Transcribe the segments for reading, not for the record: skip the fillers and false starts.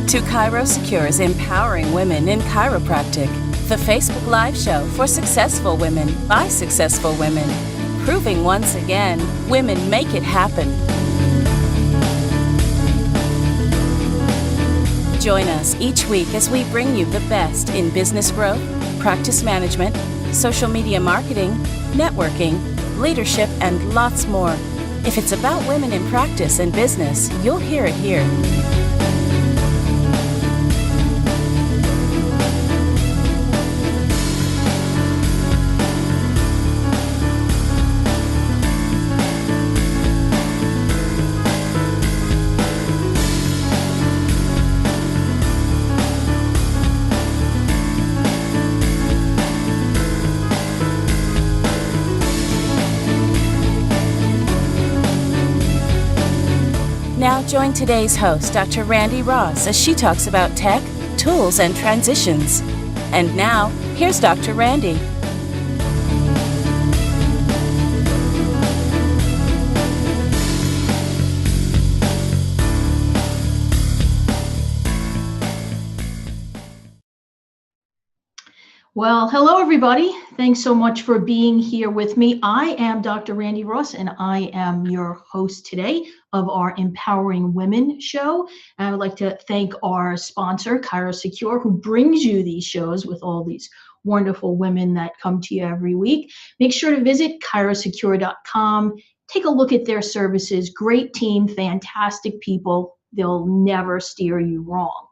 to ChiroSecure's Empowering Women in Chiropractic, the Facebook Live show for successful women by successful women, proving once again women make it happen. Join us each week as we bring you the best in business growth, practice management, social media marketing, networking, leadership, and lots more. If it's about women in practice and business, you'll hear it here. Now join today's host, Dr. Randi Ross, as she talks about tech, tools, and transitions. And now, here's Dr. Randi. Well, hello, everybody. Thanks so much for being here with me. I am Dr. Randi Ross, and I am your host today of our Empowering Women show. And I would like to thank our sponsor, ChiroSecure, who brings you these shows with all these wonderful women that come to you every week. Make sure to visit ChiroSecure.com. Take a look at their services. Great team, fantastic people. They'll never steer you wrong.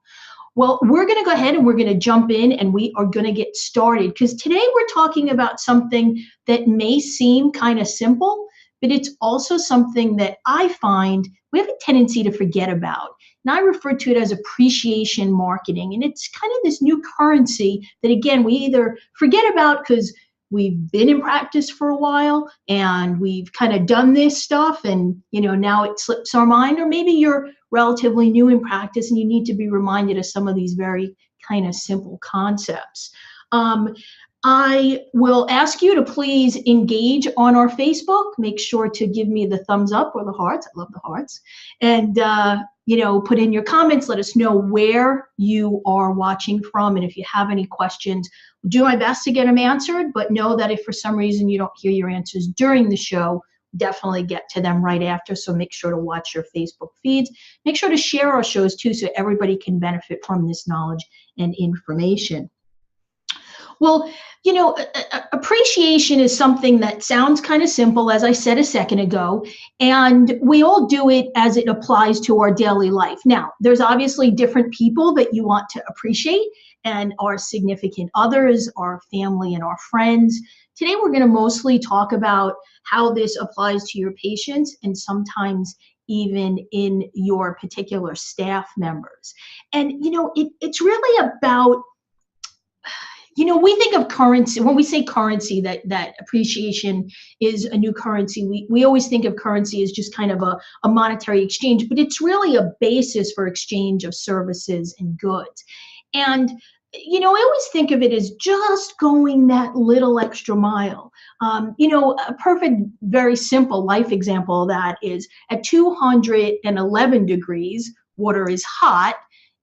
Well, we're going to go ahead and we're going to jump in and we are going to get started because today we're talking about something that may seem kind of simple, but it's also something that I find we have a tendency to forget about. And I refer to it as appreciation marketing. And it's kind of this new currency that, again, we either forget about because we've been in practice for a while and we've kind of done this stuff and, now it slips our mind, or maybe you're relatively new in practice and you need to be reminded of some of these very kind of simple concepts. I will ask you to please engage on our Facebook. Make sure to give me the thumbs up or the hearts. I love the hearts. And, put in your comments. Let us know where you are watching from. And if you have any questions, I'll do my best to get them answered. But know that if for some reason you don't hear your answers during the show, definitely get to them right after. So make sure to watch your Facebook feeds. Make sure to share our shows too, so everybody can benefit from this knowledge and information. Well, appreciation is something that sounds kind of simple, as I said a second ago, and we all do it as it applies to our daily life. Now, there's obviously different people that you want to appreciate, and our significant others, our family, and our friends. Today, we're going to mostly talk about how this applies to your patients and sometimes even in your particular staff members. And, it's really about, we think of currency. When we say currency, that appreciation is a new currency, we always think of currency as just kind of a monetary exchange, but it's really a basis for exchange of services and goods. And I always think of it as just going that little extra mile. A perfect, very simple life example of that is at 211 degrees, water is hot,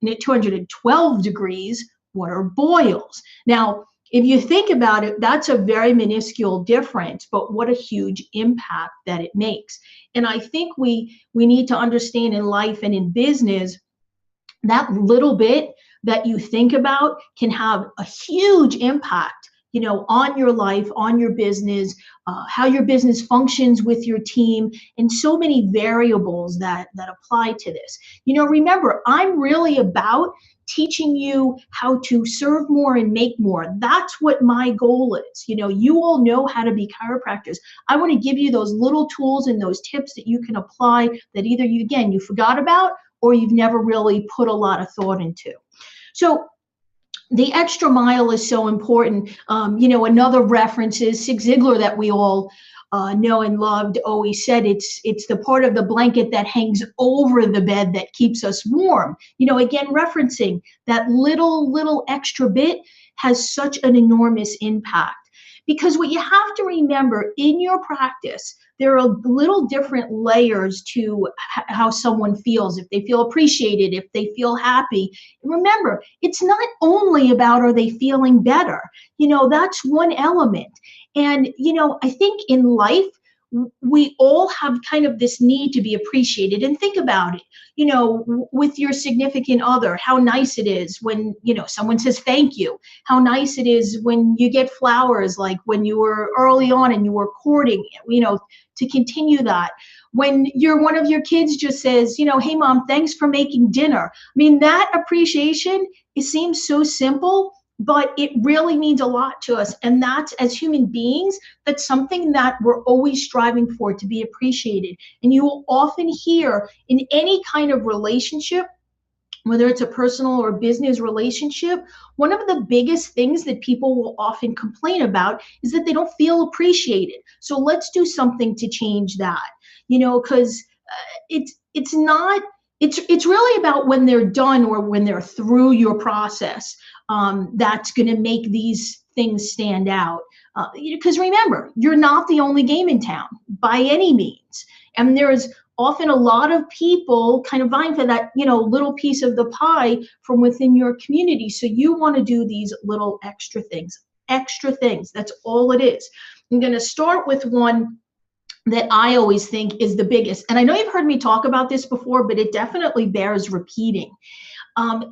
and at 212 degrees, water boils. Now, if you think about it, that's a very minuscule difference, but what a huge impact that it makes. And I think we need to understand in life and in business, that little bit that you think about can have a huge impact, on your life, on your business, how your business functions with your team, and so many variables that apply to this. Remember, I'm really about teaching you how to serve more and make more. That's what my goal is. You all know how to be chiropractors. I want to give you those little tools and those tips that you can apply that either you forgot about or you've never really put a lot of thought into. So the extra mile is so important. Another reference is Zig Ziglar that we all know and loved always said it's the part of the blanket that hangs over the bed that keeps us warm. Again, referencing that little extra bit has such an enormous impact. Because what you have to remember in your practice, there are little different layers to how someone feels, if they feel appreciated, if they feel happy. Remember, it's not only about are they feeling better. That's one element. And, I think in life, we all have kind of this need to be appreciated. And think about it, with your significant other, how nice it is when, someone says thank you, how nice it is when you get flowers, like when you were early on and you were courting, to continue that. When one of your kids just says, hey mom, thanks for making dinner. I mean, that appreciation, it seems so simple, but it really means a lot to us. And that's, as human beings, that's something that we're always striving for, to be appreciated. And you will often hear in any kind of relationship, whether it's a personal or business relationship, one of the biggest things that people will often complain about is that they don't feel appreciated. So let's do something to change that, because it's not, it's really about when they're done or when they're through your process. That's going to make these things stand out. Because remember, you're not the only game in town by any means. And there's often a lot of people kind of vying for that, little piece of the pie from within your community. So you want to do these little extra things. That's all it is. I'm going to start with one that I always think is the biggest. And I know you've heard me talk about this before, but it definitely bears repeating.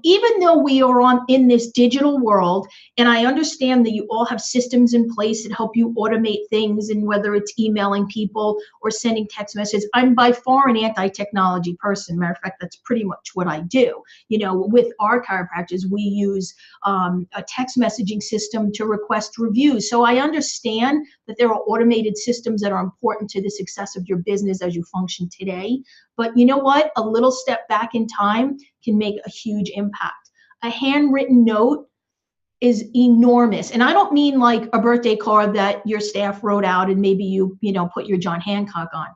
Even though we are in this digital world, and I understand that you all have systems in place that help you automate things, and whether it's emailing people or sending text messages, I'm by far an anti-technology person. Matter of fact, that's pretty much what I do. With our chiropractors, we use a text messaging system to request reviews. So I understand that there are automated systems that are important to the success of your business as you function today. But you know what? A little step back in time can make a huge impact. A handwritten note is enormous. And I don't mean like a birthday card that your staff wrote out and maybe you put your John Hancock on.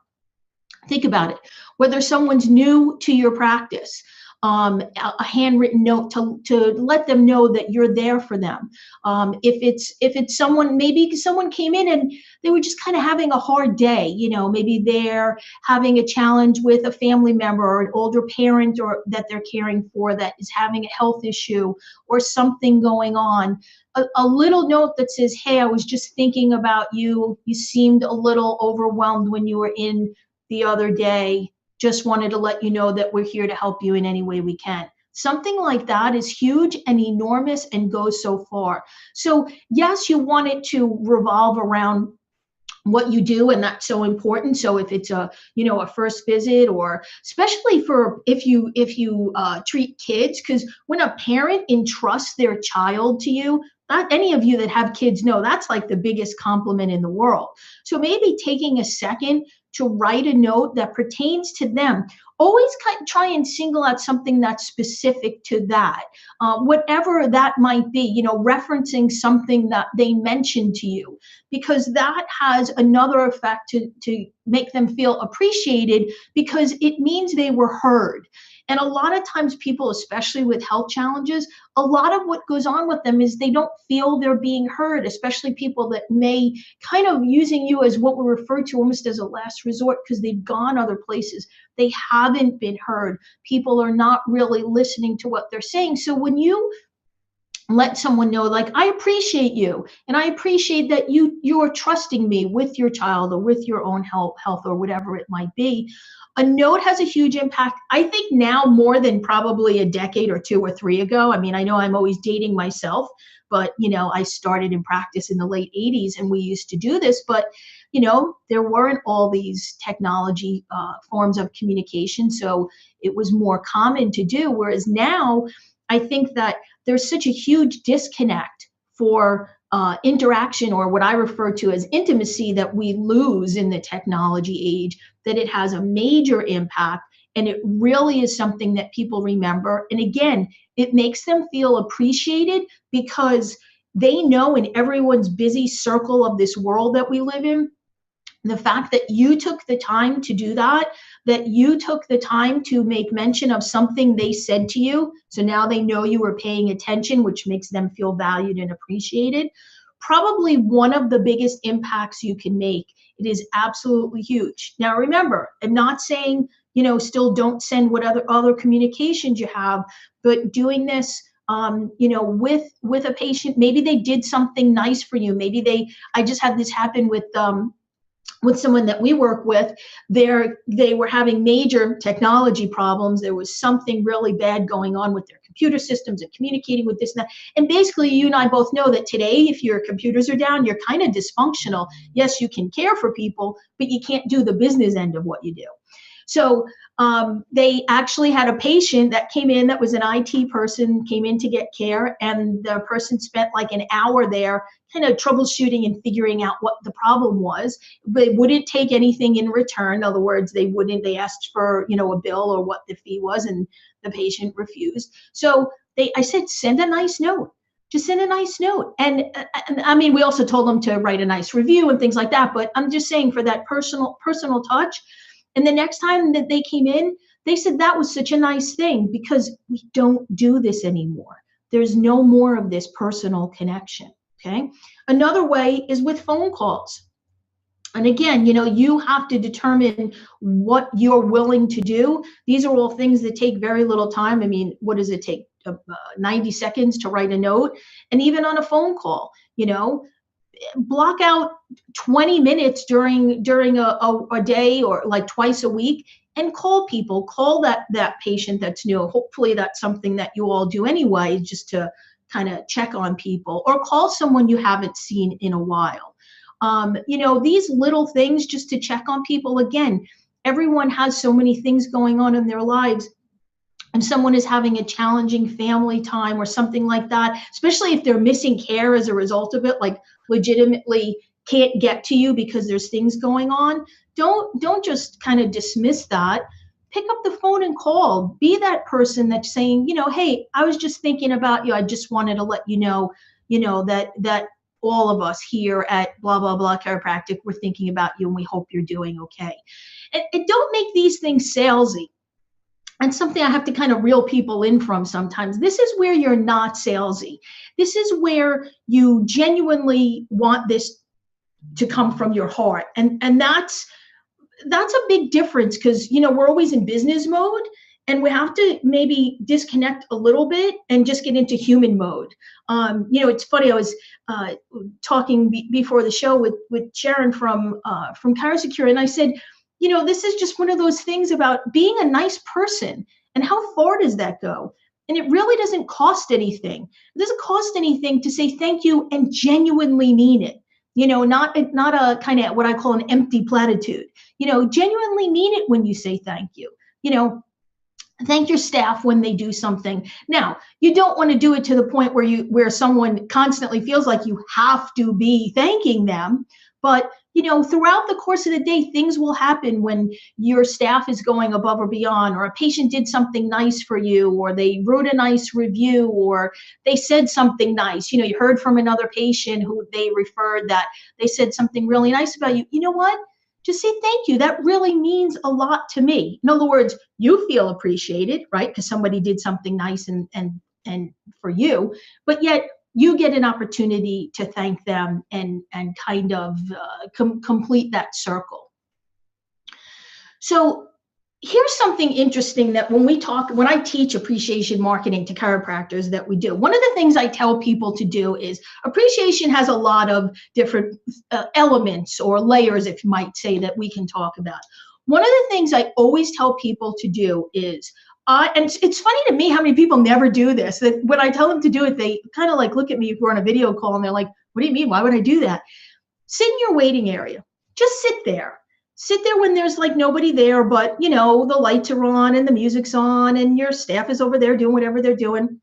Think about it. Whether someone's new to your practice, a handwritten note to let them know that you're there for them. If it's someone, maybe someone came in and they were just kind of having a hard day, maybe they're having a challenge with a family member or an older parent or that they're caring for that is having a health issue or something going on. A little note that says, hey, I was just thinking about you. You seemed a little overwhelmed when you were in the other day. Just wanted to let you know that we're here to help you in any way we can. Something like that is huge and enormous and goes so far. So yes, you want it to revolve around what you do, and that's so important. So if it's a first visit, or especially for if you treat kids, because when a parent entrusts their child to you, not any of you that have kids know that's like the biggest compliment in the world. So maybe taking a second to write a note that pertains to them. Always try and single out something that's specific to that, whatever that might be, referencing something that they mentioned to you, because that has another effect to make them feel appreciated, because it means they were heard. And a lot of times people, especially with health challenges, a lot of what goes on with them is they don't feel they're being heard, especially people that may kind of using you as what we refer to almost as a last resort because they've gone other places. They haven't been heard. People are not really listening to what they're saying. So when you let someone know, like, I appreciate you, and I appreciate that you are trusting me with your child or with your own health or whatever it might be. A note has a huge impact. I think now more than probably a decade or 2 or 3 ago. I mean, I know I'm always dating myself, but I started in practice in the late 80s and we used to do this, but there weren't all these technology forms of communication. So it was more common to do. Whereas now I think that there's such a huge disconnect for interaction, or what I refer to as intimacy, that we lose in the technology age, that it has a major impact. And it really is something that people remember. And again, it makes them feel appreciated because they know in everyone's busy circle of this world that we live in, the fact that you took the time to do that you took the time to make mention of something they said to you. So now they know you were paying attention, which makes them feel valued and appreciated. probably one of the biggest impacts you can make. It is absolutely huge. Now, remember, I'm not saying, still don't send what other communications you have, but doing this, with a patient, maybe they did something nice for you. I just had this happen with someone that we work with. They were having major technology problems. There was something really bad going on with their computer systems and communicating with this and that. And basically, you and I both know that today, if your computers are down, you're kind of dysfunctional. Yes, you can care for people, but you can't do the business end of what you do. So they actually had a patient that came in that was an IT person, came in to get care, and the person spent like an hour there kind of troubleshooting and figuring out what the problem was. They wouldn't take anything in return. In other words, they asked for, a bill or what the fee was, and the patient refused. So I said, send a nice note. Just send a nice note. And I mean, we also told them to write a nice review and things like that. But I'm just saying, for that personal touch. And the next time that they came in, they said that was such a nice thing, because we don't do this anymore. There's no more of this personal connection. Okay. Another way is with phone calls. And again, you have to determine what you're willing to do. These are all things that take very little time. I mean, what does it take? 90 seconds to write a note. And even on a phone call, block out 20 minutes during a day, or like twice a week, and call that patient that's new. Hopefully that's something that you all do anyway, just to kind of check on people, or call someone you haven't seen in a while. These little things just to check on people. Again, everyone has so many things going on in their lives, and someone is having a challenging family time or something like that, especially if they're missing care as a result of it, like legitimately can't get to you because there's things going on, don't just kind of dismiss that. Pick up the phone and call. Be that person that's saying, hey, I was just thinking about you. I just wanted to let you know, that all of us here at blah, blah, blah Chiropractic, we're thinking about you, and we hope you're doing okay. And don't make these things salesy. And something I have to kind of reel people in from sometimes. This is where you're not salesy. This is where you genuinely want this to come from your heart. And that's a big difference, because, we're always in business mode, and we have to maybe disconnect a little bit and just get into human mode. It's funny. I was talking before the show with Sharon from ChiroSecure, and I said, this is just one of those things about being a nice person. And how far does that go? And it really doesn't cost anything. It doesn't cost anything to say thank you and genuinely mean it. Not a kind of what I call an empty platitude. Genuinely mean it when you say thank you. Thank your staff when they do something. Now, you don't want to do it to the point where someone constantly feels like you have to be thanking them. But, throughout the course of the day, things will happen when your staff is going above or beyond, or a patient did something nice for you, or they wrote a nice review, or they said something nice. You heard from another patient who they referred that they said something really nice about you. You know what? Just say thank you. That really means a lot to me. In other words, you feel appreciated, right? Because somebody did something nice and for you, but yet you get an opportunity to thank them and kind of complete that circle. So here's something interesting that when I teach appreciation marketing to chiropractors that we do, one of the things I tell people to do is appreciation has a lot of different elements or layers, if you might say, that we can talk about. One of the things I always tell people to do is, and it's funny to me how many people never do this, that when I tell them to do it, they kind of like look at me if we're on a video call and they're like, what do you mean? Why would I do that? Sit in your waiting area. Just sit there. Sit there when there's like nobody there, but the lights are on and the music's on and your staff is over there doing whatever they're doing.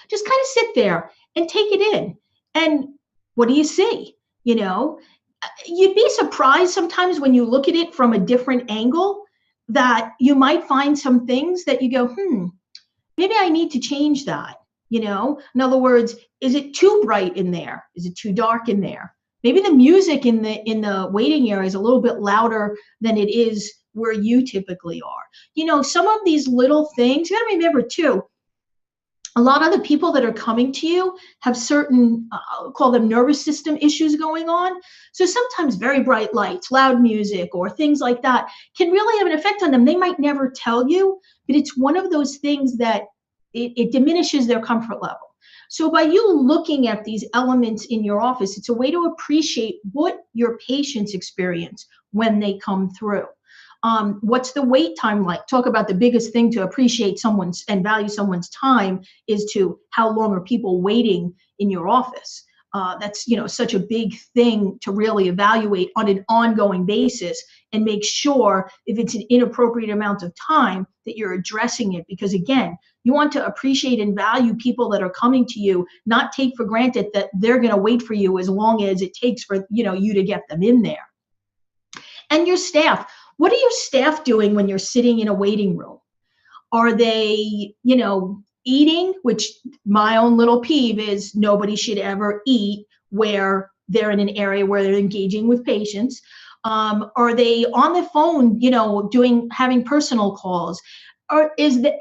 Just kind of sit there and take it in. And what do you see? You'd be surprised sometimes when you look at it from a different angle, that you might find some things that you go, maybe I need to change that. In other words, is it too bright in there? Is it too dark in there? Maybe the music in the waiting area is a little bit louder than it is where you typically are. Some of these little things, you got to remember too, a lot of the people that are coming to you have certain, call them nervous system issues going on. So sometimes very bright lights, loud music, or things like that can really have an effect on them. They might never tell you, but it's one of those things that it diminishes their comfort level. So by you looking at these elements in your office, it's a way to appreciate what your patients experience when they come through. What's the wait time like? Talk about the biggest thing to appreciate someone's and value someone's time is to how long are people waiting in your office. That's such a big thing to really evaluate on an ongoing basis and make sure if it's an inappropriate amount of time that you're addressing it, because again, you want to appreciate and value people that are coming to you, not take for granted that they're going to wait for you as long as it takes for you to get them in there. And your staff, what are your staff doing when you're sitting in a waiting room? Are they eating, which my own little peeve is nobody should ever eat where they're in an area where they're engaging with patients. Are they on the phone, having personal calls? Or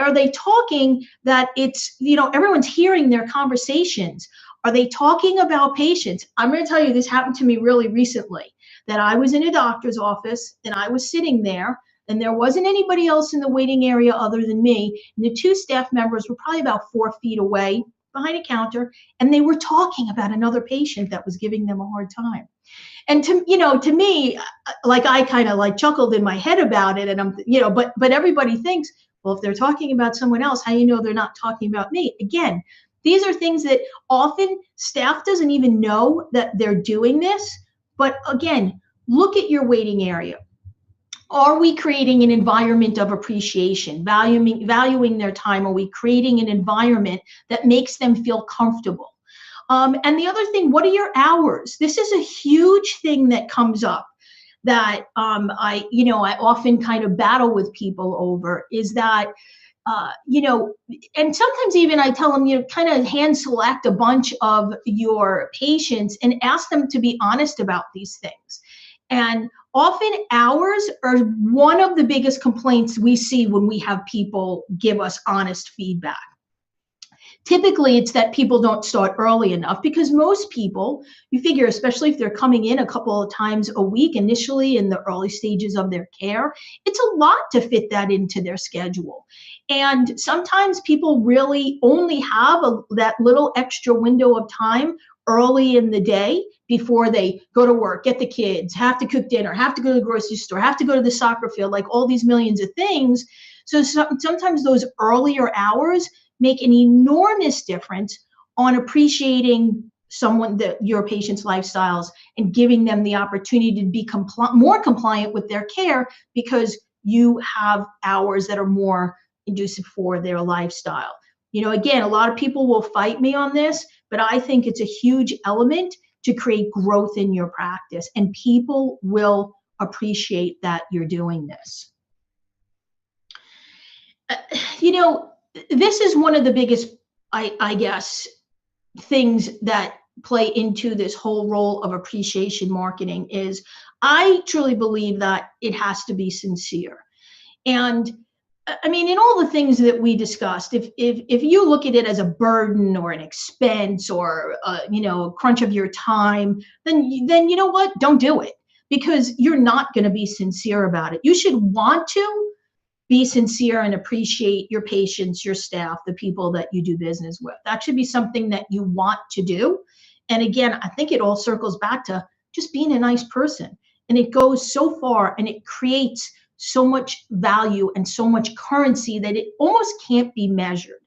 are they talking that it's, everyone's hearing their conversations? Are they talking about patients? I'm going to tell you, this happened to me really recently, that I was in a doctor's office and I was sitting there and there wasn't anybody else in the waiting area other than me. And the two staff members were probably about 4 feet away behind a counter, and they were talking about another patient that was giving them a hard time. And to me, like I kind of like chuckled in my head about it, and but everybody thinks, well, if they're talking about someone else, how they're not talking about me? Again, these are things that often staff doesn't even know that they're doing this. But again, look at your waiting area. Are we creating an environment of appreciation, valuing their time? Are we creating an environment that makes them feel comfortable? And the other thing, what are your hours? This is a huge thing that comes up that I often kind of battle with people over, is that and sometimes even I tell them, kind of hand select a bunch of your patients and ask them to be honest about these things. And often hours are one of the biggest complaints we see when we have people give us honest feedback. Typically, it's that people don't start early enough, because most people, you figure, especially if they're coming in a couple of times a week initially in the early stages of their care, it's a lot to fit that into their schedule. And sometimes people really only have that little extra window of time early in the day before they go to work, get the kids, have to cook dinner, have to go to the grocery store, have to go to the soccer field, like all these millions of things. So sometimes those earlier hours make an enormous difference on appreciating your patient's lifestyles and giving them the opportunity to be more compliant with their care, because you have hours that are more conducive for their lifestyle. Again, a lot of people will fight me on this, but I think it's a huge element to create growth in your practice, and people will appreciate that you're doing this. This is one of the biggest, I guess, things that play into this whole role of appreciation marketing is I truly believe that it has to be sincere. And I mean, in all the things that we discussed, if you look at it as a burden or an expense or a crunch of your time, then you know what? Don't do it, because you're not going to be sincere about it. You should want to be sincere and appreciate your patients, your staff, the people that you do business with. That should be something that you want to do. And again, I think it all circles back to just being a nice person. And it goes so far, and it creates so much value and so much currency that it almost can't be measured.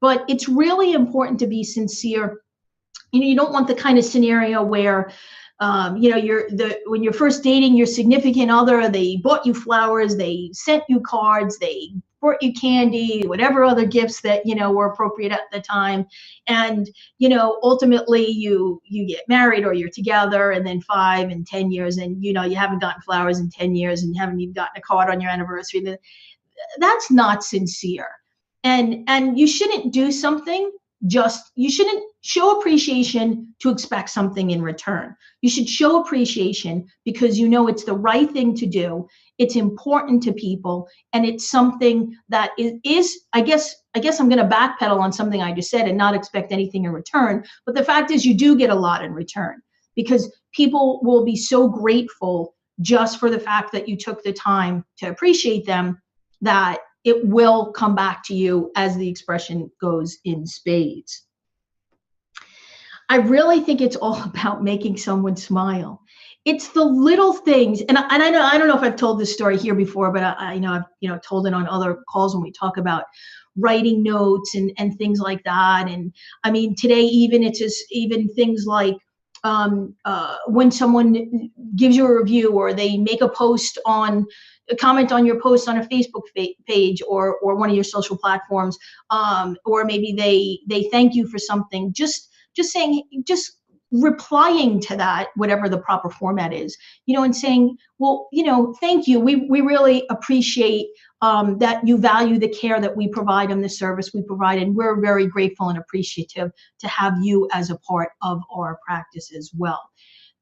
But it's really important to be sincere. You don't want the kind of scenario where when you're first dating your significant other, they bought you flowers, they sent you cards, they brought you candy, whatever other gifts that were appropriate at the time, and ultimately you get married or you're together, and then 5 and 10 years, and you haven't gotten flowers in 10 years, and you haven't even gotten a card on your anniversary. That's not sincere, and you shouldn't do something you shouldn't show appreciation to expect something in return. You should show appreciation because you know it's the right thing to do. It's important to people, and it's something that is I guess I'm going to backpedal on something I just said and not expect anything in return. But the fact is, you do get a lot in return because people will be so grateful just for the fact that you took the time to appreciate them, that it will come back to you, as the expression goes, in spades. I really think it's all about making someone smile. It's the little things, and I don't know if I've told this story here before, but I know I've told it on other calls when we talk about writing notes and things like that. And I mean, today it's just even things like when someone gives you a review, or they make a comment on your post on a Facebook page or one of your social platforms, or maybe they thank you for something. Just replying to that, whatever the proper format is, and saying, well, thank you. We really appreciate that you value the care that we provide and the service we provide, and we're very grateful and appreciative to have you as a part of our practice as well.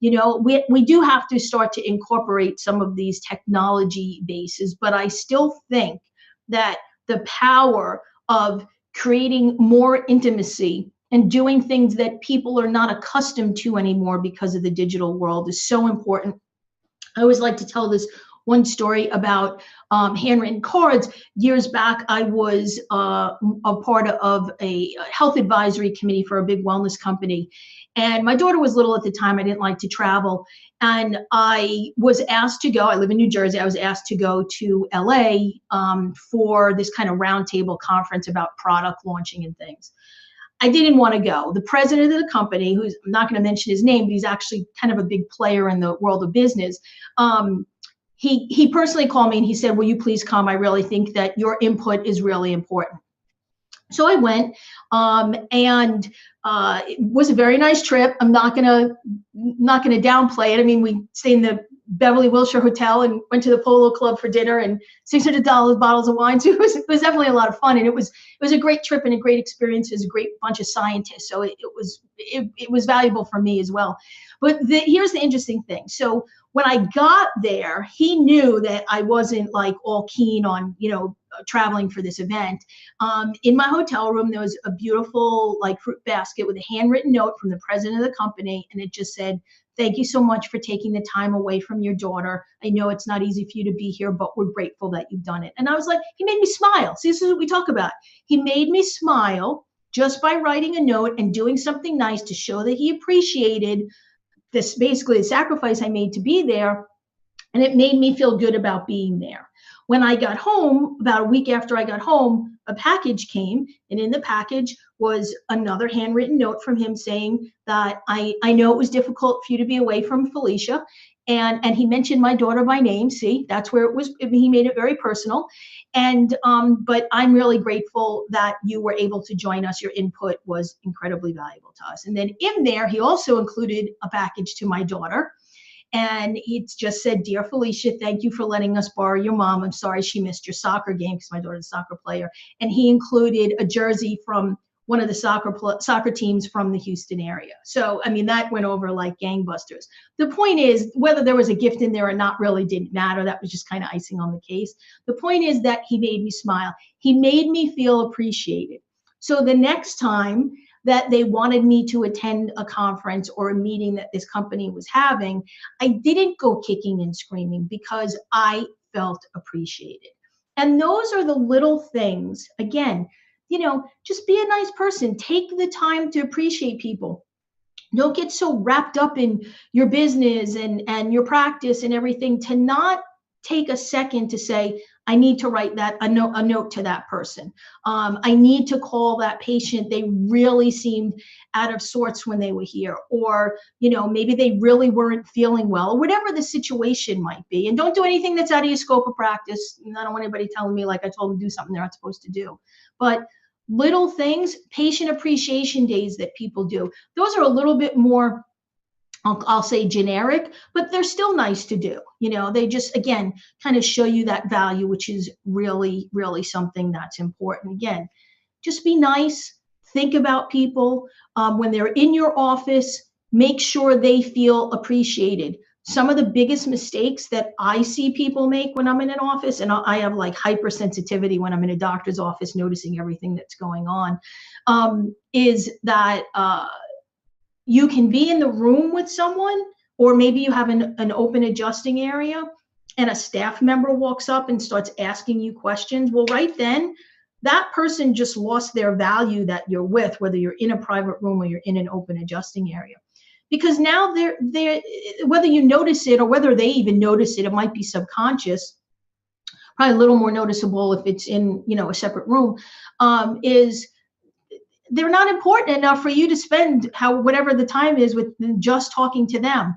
We do have to start to incorporate some of these technology bases, but I still think that the power of creating more intimacy and doing things that people are not accustomed to anymore because of the digital world is so important. I always like to tell this one story about handwritten cards. Years back, I was a part of a health advisory committee for a big wellness company. And my daughter was little at the time. I didn't like to travel. And I was asked to go, I live in New Jersey, I was asked to go to LA for this kind of roundtable conference about product launching and things. I didn't want to go. The president of the company, who's, I'm not going to mention his name, but he's actually kind of a big player in the world of business. He personally called me and he said, will you please come? I really think that your input is really important. So I went, and it was a very nice trip. I'm not gonna downplay it. I mean, we stayed in the Beverly Wilshire Hotel and went to the Polo Club for dinner and $600 bottles of wine. So it was definitely a lot of fun, and it was a great trip and a great experience. It was a great bunch of scientists, so it was valuable for me as well. But here's the interesting thing. So when I got there, he knew that I wasn't like all keen on traveling for this event. In my hotel room, there was a beautiful like fruit basket with a handwritten note from the president of the company, and it just said, thank you so much for taking the time away from your daughter. I know it's not easy for you to be here, but we're grateful that you've done it. And I was like, he made me smile. See, this is what we talk about. He made me smile just by writing a note and doing something nice to show that he appreciated this, basically the sacrifice I made to be there. And it made me feel good about being there. When I got home, about a week after I got home, a package came, and in the package was another handwritten note from him saying that I know it was difficult for you to be away from Felicia, and he mentioned my daughter by name. See, that's where it was. He made it very personal, and but I'm really grateful that you were able to join us. Your input was incredibly valuable to us. And then in there, he also included a package to my daughter. And he just said, dear Felicia, thank you for letting us borrow your mom. I'm sorry she missed your soccer game because my daughter's a soccer player. And he included a jersey from one of the soccer teams from the Houston area. So, I mean, that went over like gangbusters. The point is, whether there was a gift in there or not really didn't matter. That was just kind of icing on the case. The point is that he made me smile. He made me feel appreciated. So the next time that they wanted me to attend a conference or a meeting that this company was having, I didn't go kicking and screaming because I felt appreciated. And those are the little things. Again, just be a nice person. Take the time to appreciate people. Don't get so wrapped up in your business and your practice and everything to not take a second to say, I need to write a note to that person. I need to call that patient. They really seemed out of sorts when they were here, or maybe they really weren't feeling well, or whatever the situation might be. And don't do anything that's out of your scope of practice. I don't want anybody telling me like I told them to do something they're not supposed to do. But little things, patient appreciation days that people do, those are a little bit more, I'll say generic, but they're still nice to do. They just, again, kind of show you that value, which is really, really something that's important. Again, just be nice, think about people. When they're in your office, make sure they feel appreciated. Some of the biggest mistakes that I see people make when I'm in an office, and I have like hypersensitivity when I'm in a doctor's office, noticing everything that's going on, is that you can be in the room with someone, or maybe you have an open adjusting area, and a staff member walks up and starts asking you questions. Well, right then, that person just lost their value that you're with, whether you're in a private room or you're in an open adjusting area. Because now they're whether you notice it or whether they even notice it, it might be subconscious, probably a little more noticeable if it's in, a separate room, is they're not important enough for you to spend whatever the time is with just talking to them.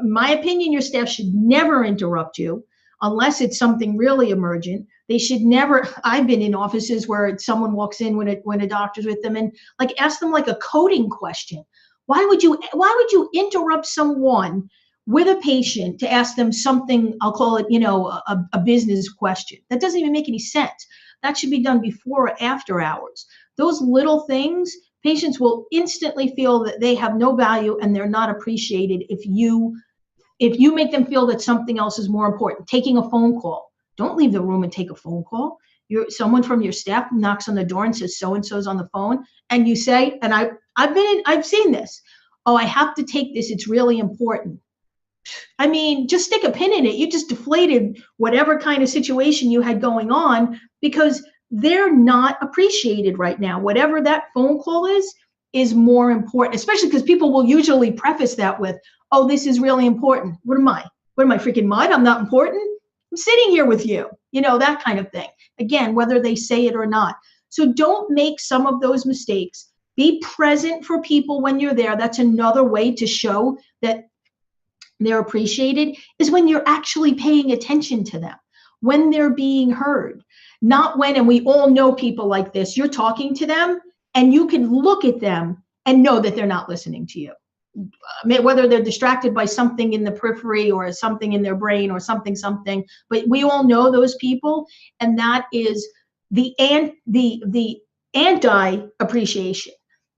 In my opinion, your staff should never interrupt you unless it's something really emergent. They should never. I've been in offices where someone walks in when a doctor's with them and ask them a coding question. Why would you interrupt someone with a patient to ask them something? I'll call it, a business question. That doesn't even make any sense. That should be done before or after hours. Those little things, patients will instantly feel that they have no value and they're not appreciated if you make them feel that something else is more important. Taking a phone call. Don't leave the room and take a phone call. Someone from your staff knocks on the door and says so-and-so's on the phone, and you say, and I've seen this. Oh, I have to take this. It's really important. I mean, just stick a pin in it. You just deflated whatever kind of situation you had going on, because they're not appreciated right now. Whatever that phone call is more important, especially because people will usually preface that with, oh, this is really important. What am I, freaking mud? I'm not important. I'm sitting here with you, that kind of thing. Again, whether they say it or not. So don't make some of those mistakes. Be present for people when you're there. That's another way to show that they're appreciated, is when you're actually paying attention to them, when they're being heard. Not when, and we all know people like this, you're talking to them and you can look at them and know that they're not listening to you. Whether they're distracted by something in the periphery or something in their brain or something, but we all know those people, and that is the anti-appreciation.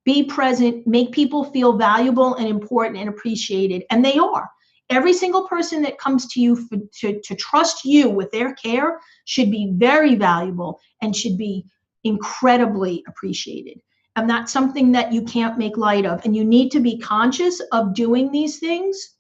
Be present, make people feel valuable and important and appreciated, and they are. Every single person that comes to you to trust you with their care should be very valuable and should be incredibly appreciated. And that's something that you can't make light of. And you need to be conscious of doing these things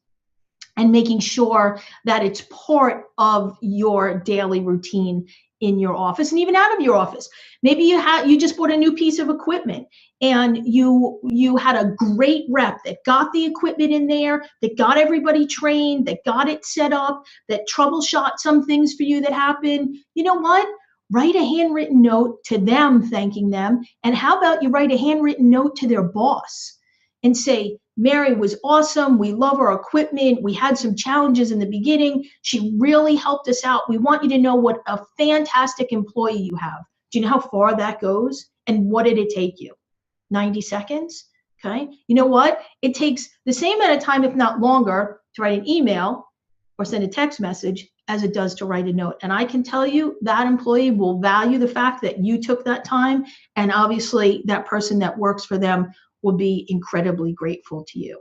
and making sure that it's part of your daily routine in your office and even out of your office. Maybe you just bought a new piece of equipment and you had a great rep that got the equipment in there, that got everybody trained, that got it set up, that troubleshot some things for you that happened. You know what? Write a handwritten note to them thanking them. And how about you write a handwritten note to their boss and say, Mary was awesome. We love our equipment. We had some challenges in the beginning. She really helped us out. We want you to know what a fantastic employee you have. Do you know how far that goes? And what did it take you? 90 seconds? Okay. You know what? It takes the same amount of time, if not longer, to write an email or send a text message as it does to write a note. And I can tell you that employee will value the fact that you took that time. And obviously that person that works for them will be incredibly grateful to you.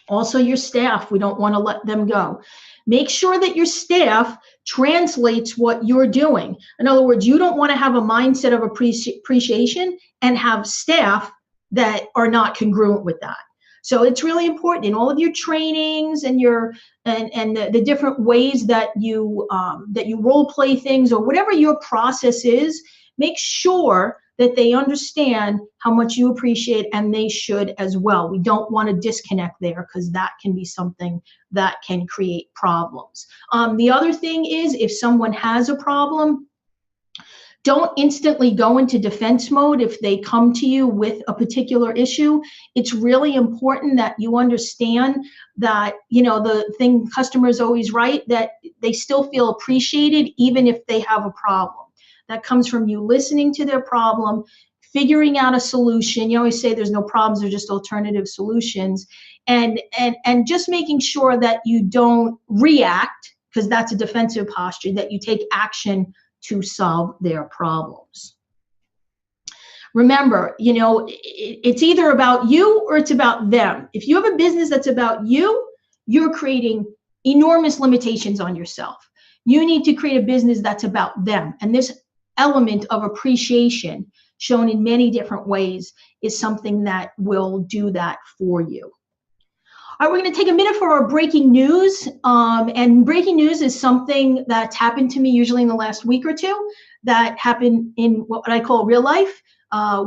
Also, your staff, we don't want to let them go. Make sure that your staff translates what you're doing. In other words, you don't want to have a mindset of appreciation and have staff that are not congruent with that. So it's really important in all of your trainings and the different ways that you role play things or whatever your process is. Make sure that they understand how much you appreciate, and they should as well. We don't want to disconnect there because that can be something that can create problems. The other thing is, if someone has a problem, don't instantly go into defense mode if they come to you with a particular issue. It's really important that you understand that, the thing customers always write, that they still feel appreciated even if they have a problem. That comes from you listening to their problem, figuring out a solution. You always say there's no problems, there's just alternative solutions. And just making sure that you don't react, because that's a defensive posture, that you take action to solve their problems. Remember, it's either about you or it's about them. If you have a business that's about you, you're creating enormous limitations on yourself. You need to create a business that's about them. And this element of appreciation shown in many different ways is something that will do that for you. All right, we're going to take a minute for our breaking news. And breaking news is something that's happened to me usually in the last week or two that happened in what I call real life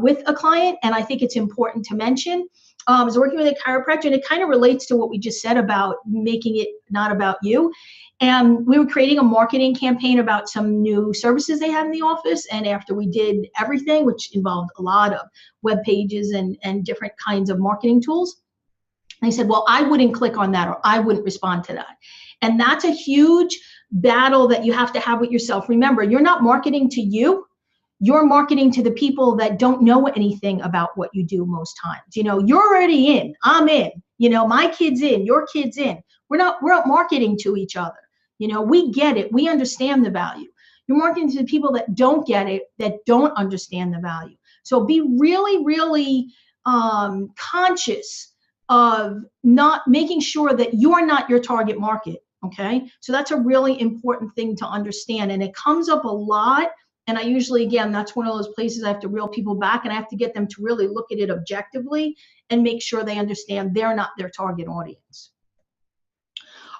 with a client. And I think it's important to mention. I was working with a chiropractor, and it kind of relates to what we just said about making it not about you. And we were creating a marketing campaign about some new services they had in the office. And after we did everything, which involved a lot of web pages and different kinds of marketing tools, they said, well, I wouldn't click on that, or I wouldn't respond to that. And that's a huge battle that you have to have with yourself. Remember, you're not marketing to you. You're marketing to the people that don't know anything about what you do most times. You're already in, I'm in, my kid's in, your kid's in. We're not marketing to each other. We get it. We understand the value. You're marketing to the people that don't get it, that don't understand the value. So be really, really conscious of not making sure that you're not your target market. Okay. So that's a really important thing to understand. And it comes up a lot. And I usually, again, that's one of those places I have to reel people back, and I have to get them to really look at it objectively and make sure they understand they're not their target audience.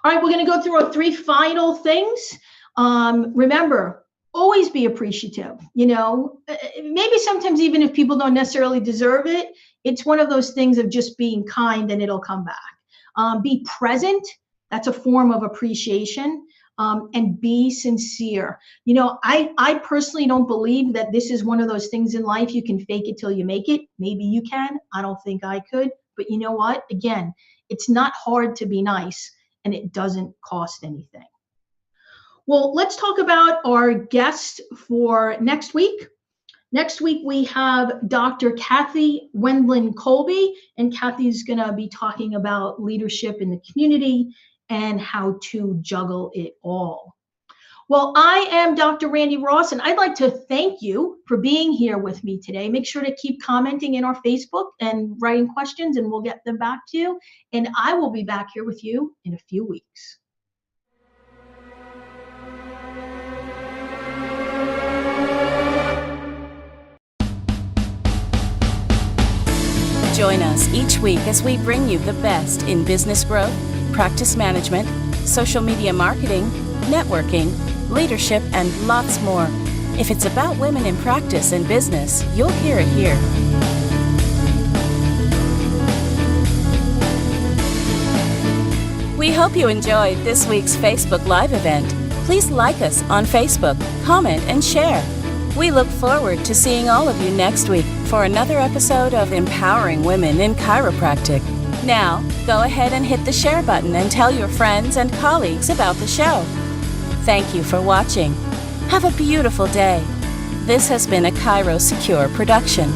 All right, we're going to go through our 3 final things. Remember, always be appreciative. Maybe sometimes even if people don't necessarily deserve it, it's one of those things of just being kind and it'll come back. Be present. That's a form of appreciation. And be sincere. I personally don't believe that this is one of those things in life you can fake it till you make it. Maybe you can. I don't think I could. But you know what? Again, it's not hard to be nice, and it doesn't cost anything. Well, let's talk about our guest for next week. Next week, we have Dr. Kathy Wendland Colby, and Kathy's going to be talking about leadership in the community and how to juggle it all. Well, I am Dr. Randi Ross, and I'd like to thank you for being here with me today. Make sure to keep commenting in our Facebook and writing questions, and we'll get them back to you. And I will be back here with you in a few weeks. Join us each week as we bring you the best in business growth, practice management, social media marketing, networking, leadership, and lots more. If it's about women in practice and business, you'll hear it here. We hope you enjoyed this week's Facebook Live event. Please like us on Facebook, comment, and share. We look forward to seeing all of you next week for another episode of Empowering Women in Chiropractic. Now, go ahead and hit the share button and tell your friends and colleagues about the show. Thank you for watching. Have a beautiful day. This has been a ChiroSecure production.